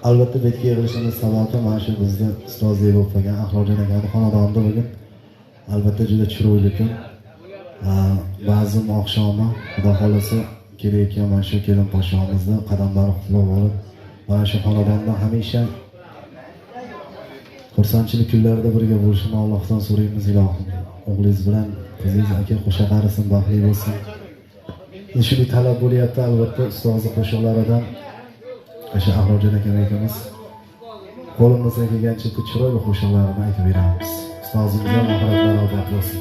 Albatta betga yig'ilishimiz sabobi mana shu bizni ustozlik bo'lib qolgan Ahlojon akani xonadonida bugun albatta juda chiroyli kun. Ba'zim oqshomi xudo xolasa kelayotgan mana shu kelin podshomizni qadamlari qutlab olib, mana shu xonadonda hamisha xursandchilik kunlarida birga bo'lishini Allohdan so'raymiz ilohim. O'g'lingiz bilan qizingiz aka qo'sha qarisin, baxtli bo'lsin. Shunday talab bo'lyapti albatta ustozi qo'shiqlaridan. O'sha Ahlojon akamiz qo'limizdan kelgancha chiroyli qo'shiqlarni aytib beramiz. Ustozimizga oxiratlari obod bo'lsin.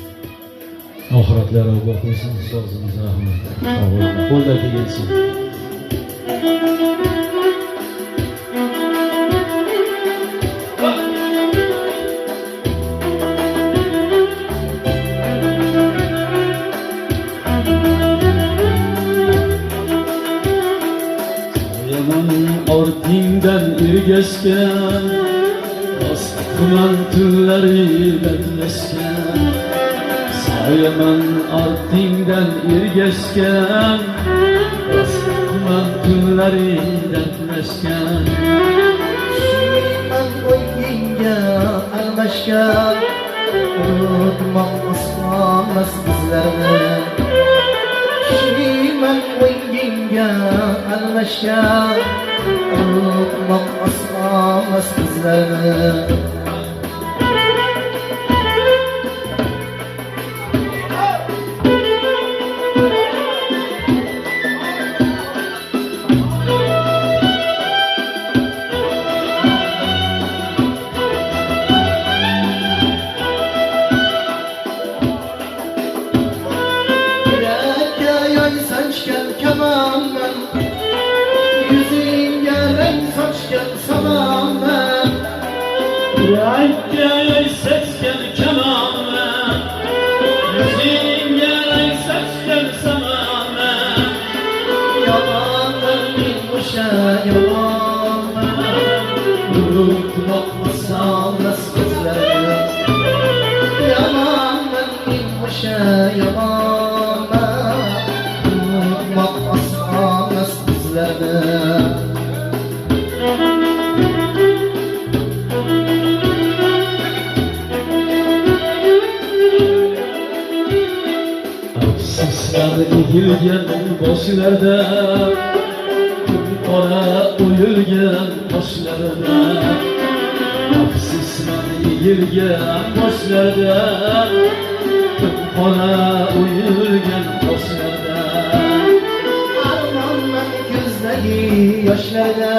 Oxiratlari obod bo'lsin. Ustozimizga rahmat. Qo'ldan kelsin. Ortingdan ergashgan Osman tunlari badlashgan Soyaman ortingdan ergashgan Osman tunlari badlashgan Shiyman o'yinga almashgan Unutmoq osmonmas bizlarni Shiyman o'yinga almashgan Unutmoq osmonmas bizlarni Yürekte yay saçken kemanla Yüzüne renk saçken samanla Yürekte yay saçken kemanla Yüzüne renk saçken samanla Yalanlar bilmişe yalanlar Unutmak masallas bizleri Yalanlar bilmişe yalanlar Unutmak masallas bizleri Afsuslar egilgan boshlarda qora o'yilgan toshlarda Afsuslar egilgan boshlarda qora o'yilgan toshlarda Armonlar ko'zdagi yoshlarda